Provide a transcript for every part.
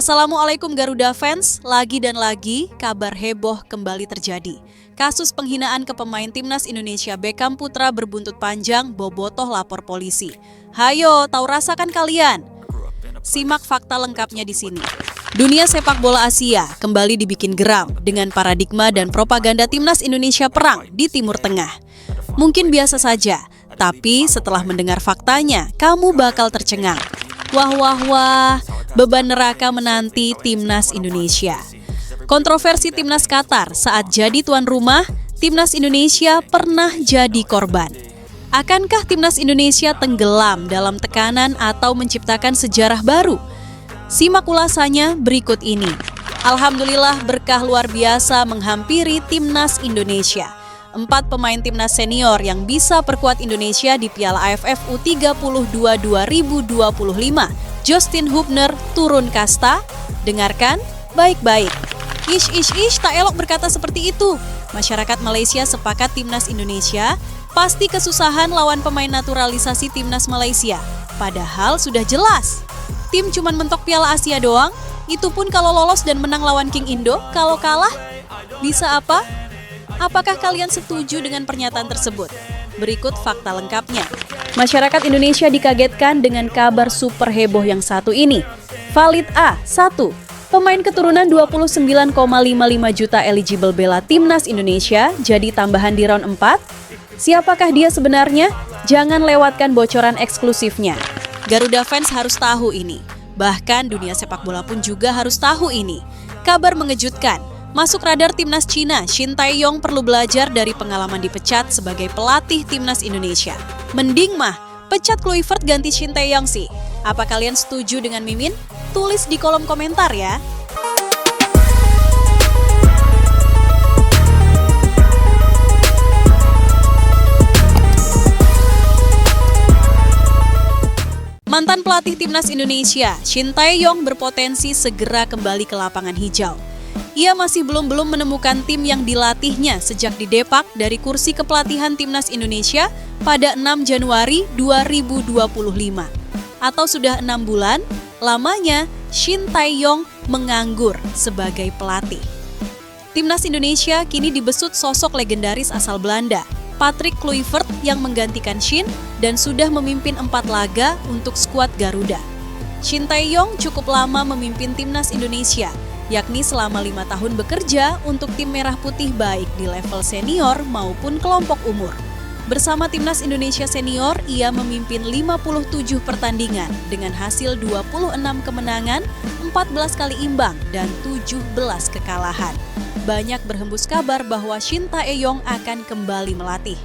Assalamualaikum Garuda fans, lagi dan lagi kabar heboh kembali terjadi. Kasus penghinaan ke pemain timnas Indonesia Beckham Putra berbuntut panjang, bobotoh lapor polisi. Hayo, tahu rasakan kalian? Simak fakta lengkapnya di sini. Dunia sepak bola Asia kembali dibikin geram dengan paradigma dan propaganda timnas Indonesia perang di Timur Tengah. Mungkin biasa saja, tapi setelah mendengar faktanya, kamu bakal tercengang. Wah, beban neraka menanti timnas Indonesia. Kontroversi timnas Qatar saat jadi tuan rumah, timnas Indonesia pernah jadi korban. Akankah timnas Indonesia tenggelam dalam tekanan atau menciptakan sejarah baru? Simak ulasannya berikut ini. Alhamdulillah berkah luar biasa menghampiri timnas Indonesia. 4 pemain timnas senior yang bisa perkuat Indonesia di Piala AFF U32 2025. Justin Hubner turun kasta. Dengarkan baik-baik. Ish, tak elok berkata seperti itu. Masyarakat Malaysia sepakat timnas Indonesia pasti kesusahan lawan pemain naturalisasi timnas Malaysia. Padahal sudah jelas. Tim cuman mentok Piala Asia doang. Itu pun kalau lolos dan menang lawan King Indo. Kalau kalah, bisa apa? Apakah kalian setuju dengan pernyataan tersebut? Berikut fakta lengkapnya. Masyarakat Indonesia dikagetkan dengan kabar super heboh yang satu ini. Valid A. 1. Pemain keturunan 29,55 juta eligible bela timnas Indonesia jadi tambahan di round 4. Siapakah dia sebenarnya? Jangan lewatkan bocoran eksklusifnya. Garuda fans harus tahu ini. Bahkan dunia sepak bola pun juga harus tahu ini. Kabar mengejutkan. Masuk radar timnas Cina, Shin Tae-yong perlu belajar dari pengalaman dipecat sebagai pelatih timnas Indonesia. Mending mah, pecat Kluivert ganti Shin Tae-yong sih. Apa kalian setuju dengan Mimin? Tulis di kolom komentar ya. Mantan pelatih timnas Indonesia, Shin Tae-yong berpotensi segera kembali ke lapangan hijau. Ia masih belum menemukan tim yang dilatihnya sejak didepak dari kursi kepelatihan timnas Indonesia pada 6 Januari 2025. Atau sudah 6 bulan, lamanya Shin Tae-yong menganggur sebagai pelatih. Timnas Indonesia kini dibesut sosok legendaris asal Belanda, Patrick Kluivert yang menggantikan Shin dan sudah memimpin 4 laga untuk skuad Garuda. Shin Tae-yong cukup lama memimpin timnas Indonesia, yakni selama 5 tahun bekerja untuk tim merah putih baik di level senior maupun kelompok umur. Bersama timnas Indonesia senior, ia memimpin 57 pertandingan dengan hasil 26 kemenangan, 14 kali imbang, dan 17 kekalahan. Banyak berhembus kabar bahwa Shin Tae-yong akan kembali melatih,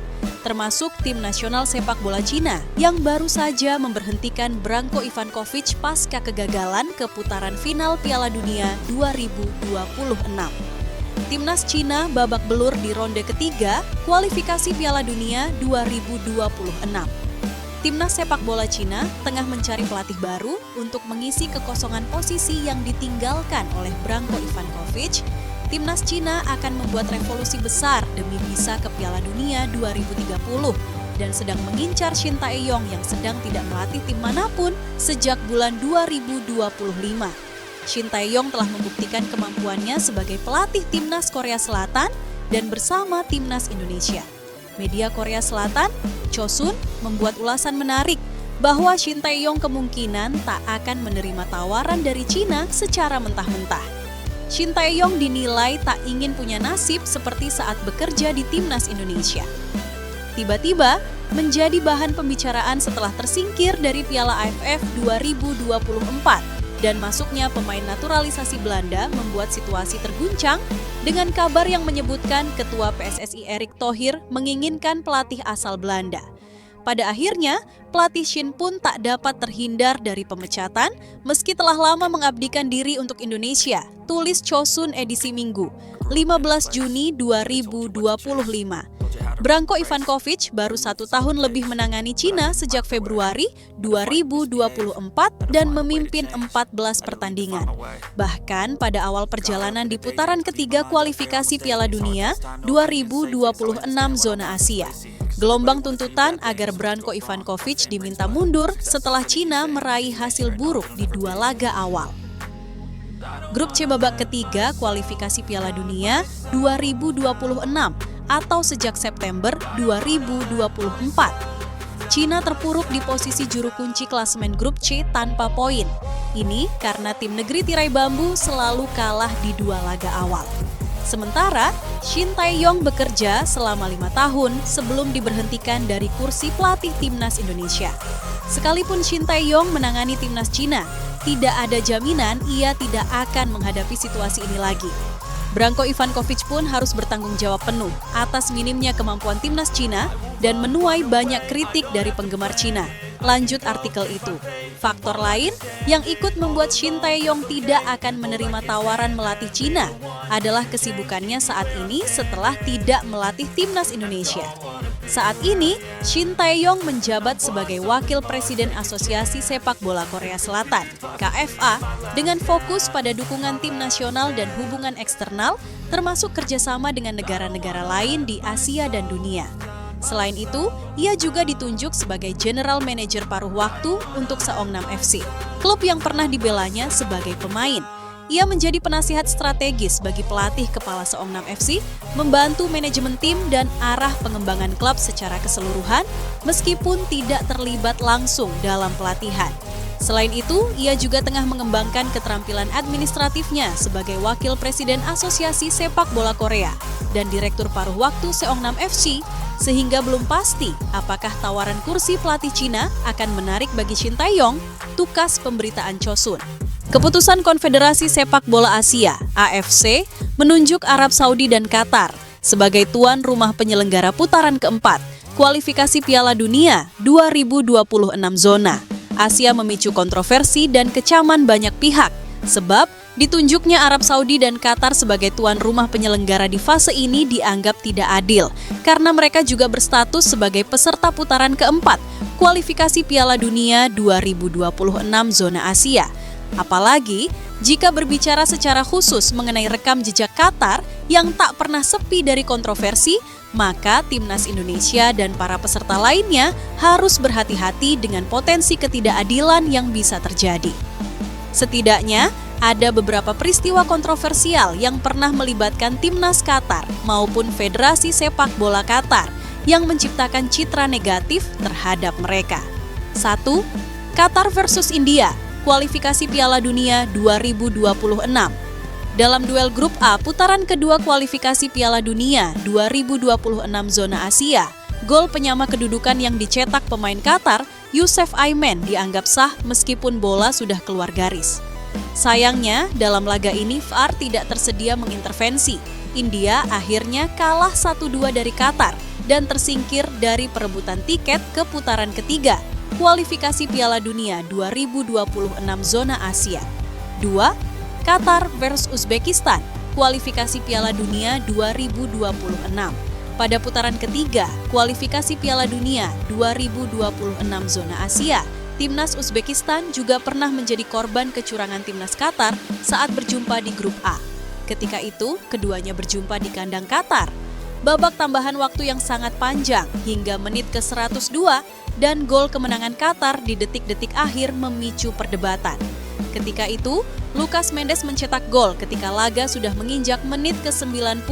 termasuk tim nasional sepak bola Cina yang baru saja memberhentikan Branko Ivanovic pasca kegagalan ke putaran final Piala Dunia 2026. Timnas Cina babak belur di ronde ketiga kualifikasi Piala Dunia 2026. Timnas sepak bola Cina tengah mencari pelatih baru untuk mengisi kekosongan posisi yang ditinggalkan oleh Branko Ivanovic. Timnas Cina akan membuat revolusi besar demi bisa ke Piala Dunia 2030 dan sedang mengincar Shin Tae-yong yang sedang tidak melatih tim manapun sejak bulan 2025. Shin Tae-yong telah membuktikan kemampuannya sebagai pelatih timnas Korea Selatan dan bersama timnas Indonesia. Media Korea Selatan, Chosun, membuat ulasan menarik bahwa Shin Tae-yong kemungkinan tak akan menerima tawaran dari Cina secara mentah-mentah. Shin Tae-yong dinilai tak ingin punya nasib seperti saat bekerja di timnas Indonesia. Tiba-tiba menjadi bahan pembicaraan setelah tersingkir dari Piala AFF 2024 dan masuknya pemain naturalisasi Belanda membuat situasi terguncang dengan kabar yang menyebutkan Ketua PSSI Erick Thohir menginginkan pelatih asal Belanda. Pada akhirnya, pelatih Shin pun tak dapat terhindar dari pemecatan meski telah lama mengabdikan diri untuk Indonesia, tulis Chosun edisi Minggu, 15 Juni 2025. Branko Ivanovic baru 1 tahun lebih menangani Cina sejak Februari 2024 dan memimpin 14 pertandingan. Bahkan pada awal perjalanan di putaran ketiga kualifikasi Piala Dunia 2026 zona Asia. Gelombang tuntutan agar Branko Ivanovic diminta mundur setelah Cina meraih hasil buruk di 2 laga awal. Grup C babak ketiga kualifikasi Piala Dunia 2026 atau sejak September 2024. Cina terpuruk di posisi juru kunci klasemen grup C tanpa poin. Ini karena tim negeri tirai bambu selalu kalah di 2 laga awal. Sementara, Shin Tae-yong bekerja selama 5 tahun sebelum diberhentikan dari kursi pelatih timnas Indonesia. Sekalipun Shin Tae-yong menangani timnas Cina, tidak ada jaminan ia tidak akan menghadapi situasi ini lagi. Branko Ivankovic pun harus bertanggung jawab penuh atas minimnya kemampuan timnas Cina dan menuai banyak kritik dari penggemar Cina. Lanjut artikel itu. Faktor lain yang ikut membuat Shin Tae-yong tidak akan menerima tawaran melatih Cina adalah kesibukannya saat ini setelah tidak melatih timnas Indonesia. Saat ini, Shin Tae-yong menjabat sebagai Wakil Presiden Asosiasi Sepak Bola Korea Selatan, KFA, dengan fokus pada dukungan tim nasional dan hubungan eksternal, termasuk kerjasama dengan negara-negara lain di Asia dan dunia. Selain itu, ia juga ditunjuk sebagai General Manager paruh waktu untuk Seongnam FC, klub yang pernah dibelanya sebagai pemain. Ia menjadi penasihat strategis bagi pelatih kepala Seongnam FC, membantu manajemen tim dan arah pengembangan klub secara keseluruhan, meskipun tidak terlibat langsung dalam pelatihan. Selain itu, ia juga tengah mengembangkan keterampilan administratifnya sebagai Wakil Presiden Asosiasi Sepak Bola Korea dan Direktur paruh waktu Seongnam FC, sehingga belum pasti apakah tawaran kursi pelatih Cina akan menarik bagi Shin Tae-yong, tukas pemberitaan Chosun. Keputusan Konfederasi Sepak Bola Asia, AFC, menunjuk Arab Saudi dan Qatar sebagai tuan rumah penyelenggara putaran keempat, kualifikasi Piala Dunia 2026 zona. Asia memicu kontroversi dan kecaman banyak pihak, sebab ditunjuknya Arab Saudi dan Qatar sebagai tuan rumah penyelenggara di fase ini dianggap tidak adil, karena mereka juga berstatus sebagai peserta putaran keempat, kualifikasi Piala Dunia 2026 zona Asia. Apalagi jika berbicara secara khusus mengenai rekam jejak Qatar yang tak pernah sepi dari kontroversi, maka timnas Indonesia dan para peserta lainnya harus berhati-hati dengan potensi ketidakadilan yang bisa terjadi. Setidaknya, ada beberapa peristiwa kontroversial yang pernah melibatkan timnas Qatar maupun Federasi Sepak Bola Qatar yang menciptakan citra negatif terhadap mereka. 1. Qatar versus India, kualifikasi Piala Dunia 2026. Dalam duel grup A putaran kedua kualifikasi Piala Dunia 2026 zona Asia, gol penyama kedudukan yang dicetak pemain Qatar, Youssef Ayman, dianggap sah meskipun bola sudah keluar garis. Sayangnya, dalam laga ini VAR tidak tersedia mengintervensi. India akhirnya kalah 1-2 dari Qatar dan tersingkir dari perebutan tiket ke putaran ketiga, kualifikasi Piala Dunia 2026 zona Asia. 2. Qatar versus Uzbekistan, kualifikasi Piala Dunia 2026. Pada putaran ketiga, kualifikasi Piala Dunia 2026 zona Asia, timnas Uzbekistan juga pernah menjadi korban kecurangan timnas Qatar saat berjumpa di grup A. Ketika itu, keduanya berjumpa di kandang Qatar. Babak tambahan waktu yang sangat panjang hingga menit ke-102 dan gol kemenangan Qatar di detik-detik akhir memicu perdebatan. Ketika itu, Lucas Mendes mencetak gol ketika laga sudah menginjak menit ke-90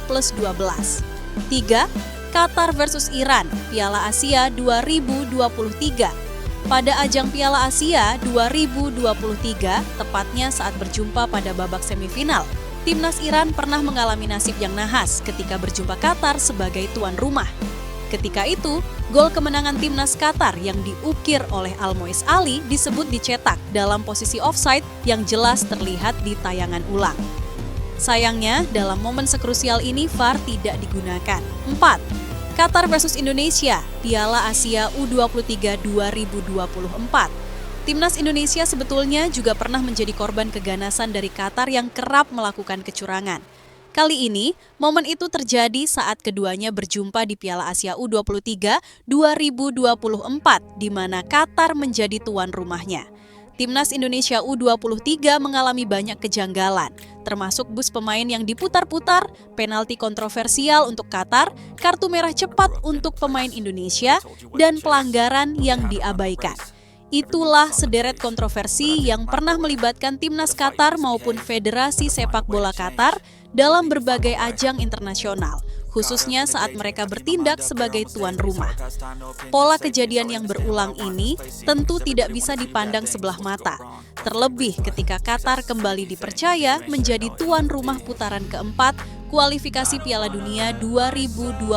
plus 12. 3. Qatar versus Iran, Piala Asia 2023. Pada ajang Piala Asia 2023, tepatnya saat berjumpa pada babak semifinal, timnas Iran pernah mengalami nasib yang nahas ketika berjumpa Qatar sebagai tuan rumah. Ketika itu, gol kemenangan timnas Qatar yang diukir oleh Almoez Ali disebut dicetak dalam posisi offside yang jelas terlihat di tayangan ulang. Sayangnya, dalam momen sekrusial ini VAR tidak digunakan. 4. Qatar versus Indonesia, Piala Asia U23 2024. Timnas Indonesia sebetulnya juga pernah menjadi korban keganasan dari Qatar yang kerap melakukan kecurangan. Kali ini, momen itu terjadi saat keduanya berjumpa di Piala Asia U23 2024, di mana Qatar menjadi tuan rumahnya. Timnas Indonesia U23 mengalami banyak kejanggalan, termasuk bus pemain yang diputar-putar, penalti kontroversial untuk Qatar, kartu merah cepat untuk pemain Indonesia, dan pelanggaran yang diabaikan. Itulah sederet kontroversi yang pernah melibatkan timnas Qatar maupun Federasi Sepak Bola Qatar dalam berbagai ajang internasional, khususnya saat mereka bertindak sebagai tuan rumah. Pola kejadian yang berulang ini tentu tidak bisa dipandang sebelah mata, terlebih ketika Qatar kembali dipercaya menjadi tuan rumah putaran keempat kualifikasi Piala Dunia 2026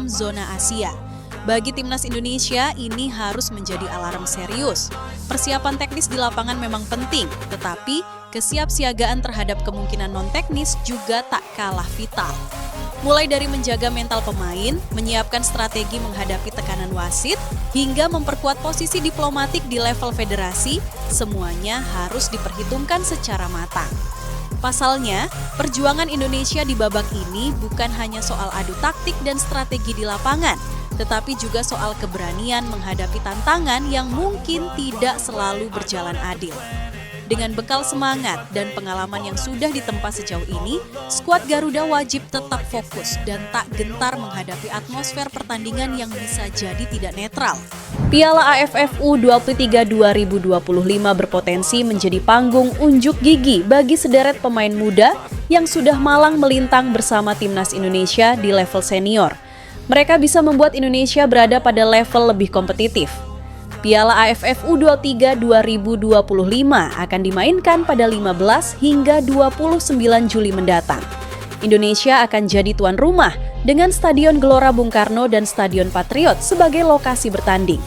zona Asia. Bagi timnas Indonesia, ini harus menjadi alarm serius. Persiapan teknis di lapangan memang penting, tetapi kesiapsiagaan terhadap kemungkinan non-teknis juga tak kalah vital. Mulai dari menjaga mental pemain, menyiapkan strategi menghadapi tekanan wasit, hingga memperkuat posisi diplomatik di level federasi, semuanya harus diperhitungkan secara matang. Pasalnya, perjuangan Indonesia di babak ini bukan hanya soal adu taktik dan strategi di lapangan, tetapi juga soal keberanian menghadapi tantangan yang mungkin tidak selalu berjalan adil. Dengan bekal semangat dan pengalaman yang sudah ditempa sejauh ini, skuad Garuda wajib tetap fokus dan tak gentar menghadapi atmosfer pertandingan yang bisa jadi tidak netral. Piala AFF U23 2025 berpotensi menjadi panggung unjuk gigi bagi sederet pemain muda yang sudah malang melintang bersama timnas Indonesia di level senior. Mereka bisa membuat Indonesia berada pada level lebih kompetitif. Piala AFF U23 2025 akan dimainkan pada 15 hingga 29 Juli mendatang. Indonesia akan jadi tuan rumah dengan Stadion Gelora Bung Karno dan Stadion Patriot sebagai lokasi bertanding.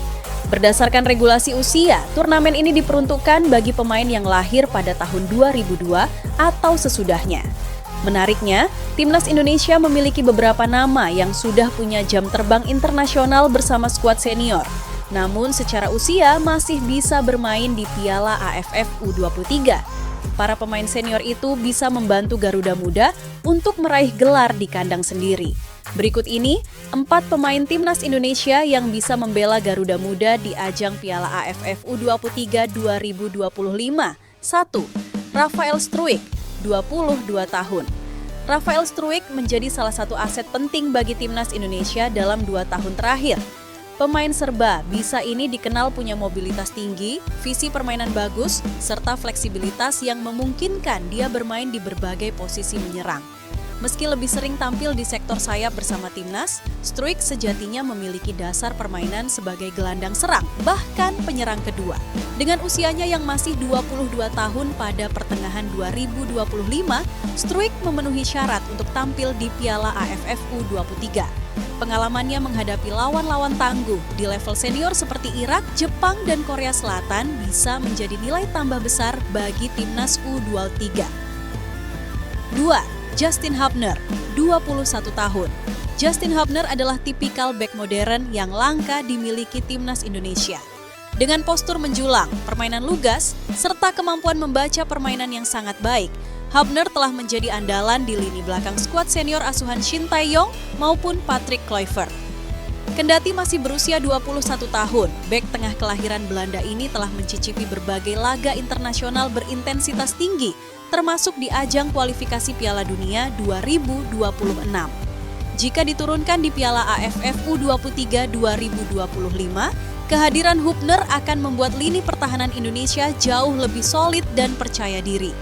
Berdasarkan regulasi usia, turnamen ini diperuntukkan bagi pemain yang lahir pada tahun 2002 atau sesudahnya. Menariknya, timnas Indonesia memiliki beberapa nama yang sudah punya jam terbang internasional bersama skuad senior. Namun secara usia masih bisa bermain di Piala AFF U23. Para pemain senior itu bisa membantu Garuda Muda untuk meraih gelar di kandang sendiri. Berikut ini 4 pemain timnas Indonesia yang bisa membela Garuda Muda di ajang Piala AFF U23 2025. 1. Rafael Struijk, 22 tahun. Rafael Struijk menjadi salah satu aset penting bagi timnas Indonesia dalam 2 tahun terakhir. Pemain serba bisa ini dikenal punya mobilitas tinggi, visi permainan bagus, serta fleksibilitas yang memungkinkan dia bermain di berbagai posisi menyerang. Meski lebih sering tampil di sektor sayap bersama timnas, Struijk sejatinya memiliki dasar permainan sebagai gelandang serang, bahkan penyerang kedua. Dengan usianya yang masih 22 tahun pada pertengahan 2025, Struijk memenuhi syarat untuk tampil di Piala AFF U23. Pengalamannya menghadapi lawan-lawan tangguh di level senior seperti Irak, Jepang, dan Korea Selatan bisa menjadi nilai tambah besar bagi timnas U23. 2. Justin Hubner, 21 tahun. Justin Hubner adalah tipikal bek modern yang langka dimiliki timnas Indonesia. Dengan postur menjulang, permainan lugas, serta kemampuan membaca permainan yang sangat baik, Hubner telah menjadi andalan di lini belakang skuad senior asuhan Shin Tae-yong maupun Patrick Kluivert. Kendati masih berusia 21 tahun, bek tengah kelahiran Belanda ini telah mencicipi berbagai laga internasional berintensitas tinggi, termasuk di ajang kualifikasi Piala Dunia 2026. Jika diturunkan di Piala AFF U23 2025, kehadiran Hubner akan membuat lini pertahanan Indonesia jauh lebih solid dan percaya diri.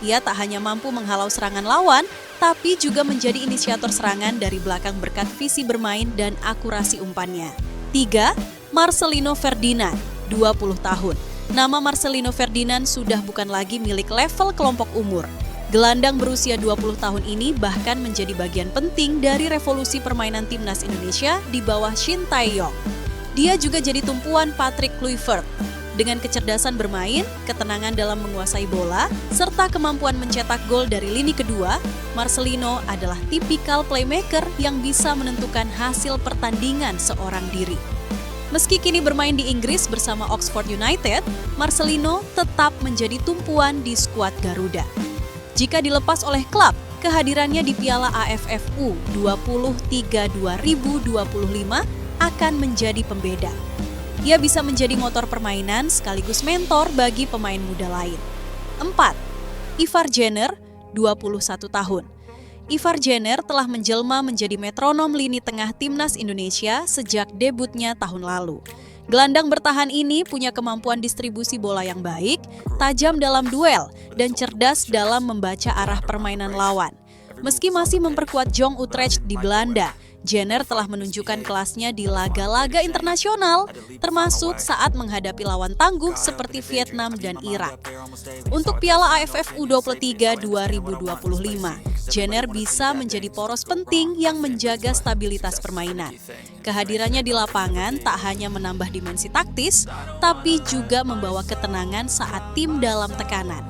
Ia tak hanya mampu menghalau serangan lawan, tapi juga menjadi inisiator serangan dari belakang berkat visi bermain dan akurasi umpannya. 3. Marcelino Ferdinand, 20 tahun. Nama Marcelino Ferdinand sudah bukan lagi milik level kelompok umur. Gelandang berusia 20 tahun ini bahkan menjadi bagian penting dari revolusi permainan timnas Indonesia di bawah Shin Tae-yong. Dia juga jadi tumpuan Patrick Kluivert. Dengan kecerdasan bermain, ketenangan dalam menguasai bola, serta kemampuan mencetak gol dari lini kedua, Marcelino adalah tipikal playmaker yang bisa menentukan hasil pertandingan seorang diri. Meski kini bermain di Inggris bersama Oxford United, Marcelino tetap menjadi tumpuan di skuad Garuda. Jika dilepas oleh klub, kehadirannya di Piala AFF U23 2025 akan menjadi pembeda. Ia bisa menjadi motor permainan sekaligus mentor bagi pemain muda lain. 4. Ivar Jenner, 21 tahun. Ivar Jenner telah menjelma menjadi metronom lini tengah timnas Indonesia sejak debutnya tahun lalu. Gelandang bertahan ini punya kemampuan distribusi bola yang baik, tajam dalam duel, dan cerdas dalam membaca arah permainan lawan. Meski masih memperkuat Jong Utrecht di Belanda, Jenner telah menunjukkan kelasnya di laga-laga internasional, termasuk saat menghadapi lawan tangguh seperti Vietnam dan Irak. Untuk Piala AFF U23 2025, Jenner bisa menjadi poros penting yang menjaga stabilitas permainan. Kehadirannya di lapangan tak hanya menambah dimensi taktis, tapi juga membawa ketenangan saat tim dalam tekanan.